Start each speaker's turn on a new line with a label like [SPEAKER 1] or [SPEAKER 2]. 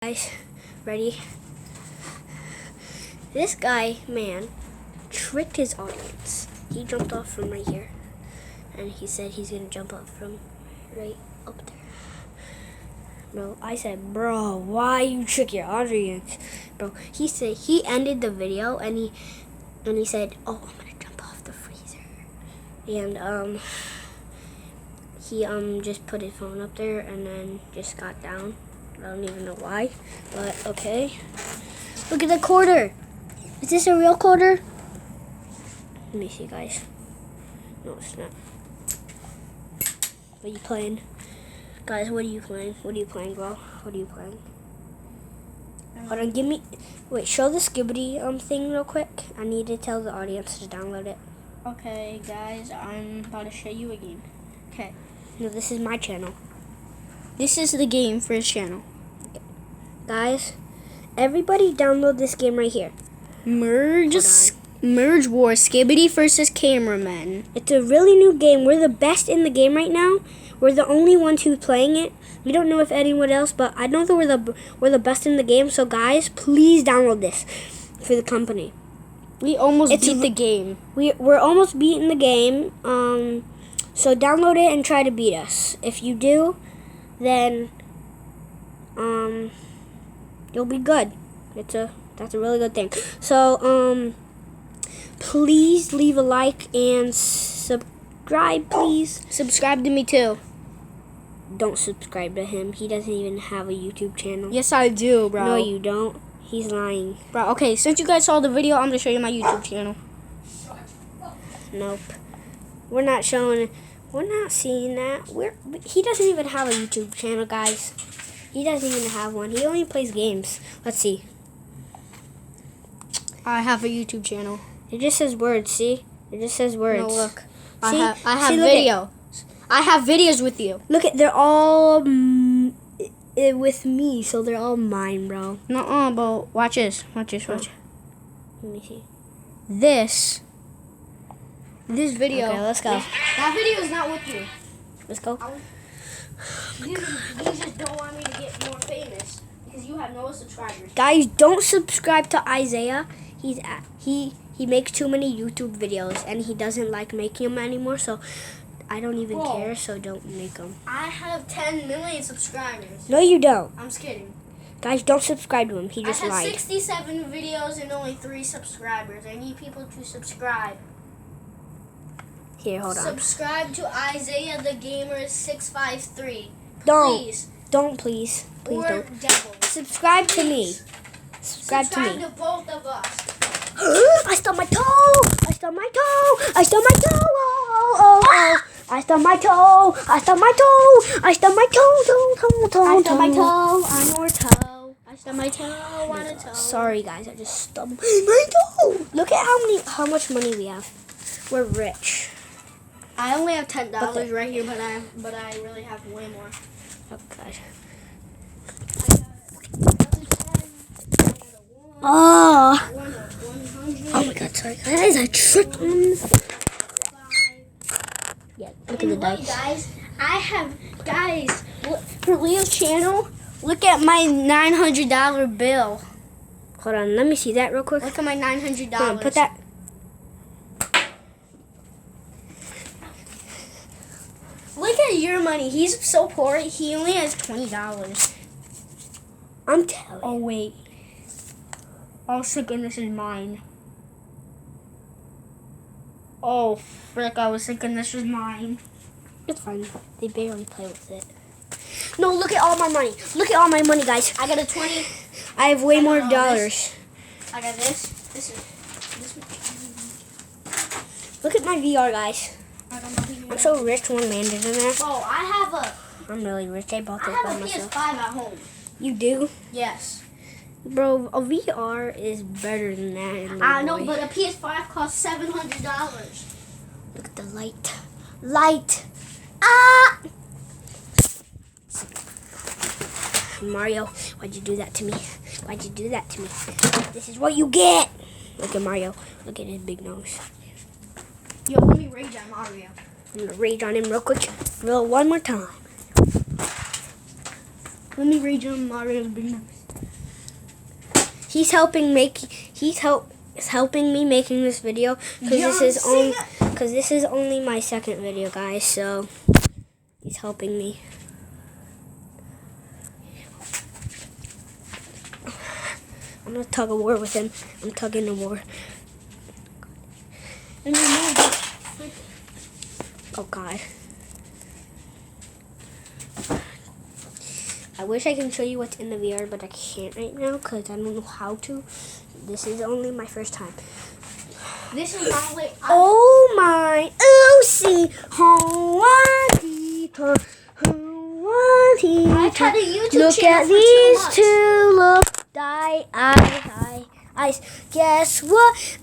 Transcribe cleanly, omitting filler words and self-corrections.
[SPEAKER 1] Guys, ready? This guy, man, tricked his audience. He jumped off from right here, and he said he's gonna jump up from right up there. Bro, I said, bro, why you trick your audience? Bro, he said he ended the video and he said, oh, I'm gonna jump off the freezer, and he just put his phone up there and then just got down. I don't even know why, but okay. Look at the quarter. Is this a real quarter? Let me see, guys. No, it's not. What are you playing? Guys, what are you playing? What are you playing, bro? What are you playing? Hold on, give me... Wait, show the Skibidi thing real quick. I need to tell the audience to download it.
[SPEAKER 2] Okay, guys, I'm about to show you a game. Okay.
[SPEAKER 1] No, this is my channel.
[SPEAKER 2] This is the game for his channel.
[SPEAKER 1] Guys, everybody download this game right here.
[SPEAKER 2] Merge War Skibidi versus Cameraman.
[SPEAKER 1] It's a really new game. We're the best in the game right now. We're the only ones who's playing it. We don't know if anyone else, but I know that we're the best in the game. So guys, please download this for the company.
[SPEAKER 2] We almost beat the game.
[SPEAKER 1] We're almost beating the game. So download it and try to beat us. If you do, then you'll be good. That's a really good thing. So please leave a like and subscribe, please.
[SPEAKER 2] Subscribe to me too.
[SPEAKER 1] Don't subscribe to him. He doesn't even have a YouTube channel.
[SPEAKER 2] Yes, I do, bro.
[SPEAKER 1] No, you don't. He's lying.
[SPEAKER 2] Bro, okay, since you guys saw the video, I'm going to show you my YouTube channel.
[SPEAKER 1] Nope. We're not showing it. We're not seeing that. He doesn't even have a YouTube channel, guys. He doesn't even have one. He only plays games. Let's see.
[SPEAKER 2] I have a YouTube channel.
[SPEAKER 1] It just says words, see? It just says words.
[SPEAKER 2] No, look.
[SPEAKER 1] See?
[SPEAKER 2] I have video. I have videos with you.
[SPEAKER 1] Look at, they're all with me, so they're all mine, bro.
[SPEAKER 2] No, but watch this. Watch this. Watch.
[SPEAKER 1] Let me see.
[SPEAKER 2] This video.
[SPEAKER 1] Okay, let's go.
[SPEAKER 2] That video is not with you.
[SPEAKER 1] Let's go.
[SPEAKER 2] You just don't want me to get more famous because you have no subscribers.
[SPEAKER 1] Guys, don't subscribe to Isaiah. He makes too many YouTube videos and he doesn't like making them anymore, so I don't even care, so don't make them.
[SPEAKER 2] I have 10 million subscribers.
[SPEAKER 1] No, you don't.
[SPEAKER 2] I'm just kidding.
[SPEAKER 1] Guys, don't subscribe to him. He just
[SPEAKER 2] I have
[SPEAKER 1] lied.
[SPEAKER 2] 67 videos and only 3 subscribers. I need people to subscribe.
[SPEAKER 1] Here, hold on.
[SPEAKER 2] Subscribe to Isaiah the Gamer 653.
[SPEAKER 1] Don't.
[SPEAKER 2] Please.
[SPEAKER 1] Don't, please. Please
[SPEAKER 2] or
[SPEAKER 1] don't.
[SPEAKER 2] Devil.
[SPEAKER 1] Subscribe to me. Subscribe to me.
[SPEAKER 2] to both of us.
[SPEAKER 1] I stubbed my toe! I stubbed my toe! I stubbed my toe! Oh. I stubbed my toe! I stubbed my toe! I stubbed my toe!
[SPEAKER 2] I stubbed my toe on your toe. I stubbed my toe on a toe.
[SPEAKER 1] Sorry, guys. I just stubbed my toe! Look at how much money we have. We're rich.
[SPEAKER 2] I only have $10 right here, but I really have way more.
[SPEAKER 1] Oh, God. Oh my God, sorry guys, I tripped on this. Yeah, look at the dice.
[SPEAKER 2] Guys, for Leo's channel, look at my $900 bill.
[SPEAKER 1] Hold on, let me see that real quick.
[SPEAKER 2] Look at my $900.
[SPEAKER 1] Hold on, put that.
[SPEAKER 2] Look at your money. He's so poor, he only has $20.
[SPEAKER 1] I'm telling
[SPEAKER 2] Oh, wait. Oh, thinking this is mine. Oh, frick, I was thinking this was mine.
[SPEAKER 1] It's fine. They barely play with it. No, look at all my money. Look at all my money, guys.
[SPEAKER 2] I got a 20.
[SPEAKER 1] I have way more dollars.
[SPEAKER 2] I got this. This.
[SPEAKER 1] Look at my VR, guys. I'm so rich. One man did in there.
[SPEAKER 2] Oh,
[SPEAKER 1] I'm really rich. I bought this
[SPEAKER 2] I
[SPEAKER 1] by
[SPEAKER 2] have a
[SPEAKER 1] myself.
[SPEAKER 2] PS5 at home.
[SPEAKER 1] You do?
[SPEAKER 2] Yes.
[SPEAKER 1] Bro, a VR is better than that.
[SPEAKER 2] I know, but a PS5 costs $700.
[SPEAKER 1] Look at the light. Light! Ah! Mario, why'd you do that to me? Why'd you do that to me? This is what you get! Look at Mario. Look at his big nose.
[SPEAKER 2] Yo, let me rage on Mario.
[SPEAKER 1] I'm gonna rage on him real quick. One more time.
[SPEAKER 2] Let me rage on Mario's big nose.
[SPEAKER 1] He's helping me making this video because this is only my second video, guys. So he's helping me. I'm gonna tug a war with him. I'm tugging a war.
[SPEAKER 2] And you move that.
[SPEAKER 1] Oh God. I wish I can show you what's in the VR, but I can't right now because I don't know how to. This is only my first time.
[SPEAKER 2] This is my way.
[SPEAKER 1] Oh my! Lucy, Hawaii, Hawaii.
[SPEAKER 2] I tried a YouTube
[SPEAKER 1] Look
[SPEAKER 2] channel
[SPEAKER 1] at
[SPEAKER 2] for 2
[SPEAKER 1] these
[SPEAKER 2] months.
[SPEAKER 1] two. Look, eyes. Guess what?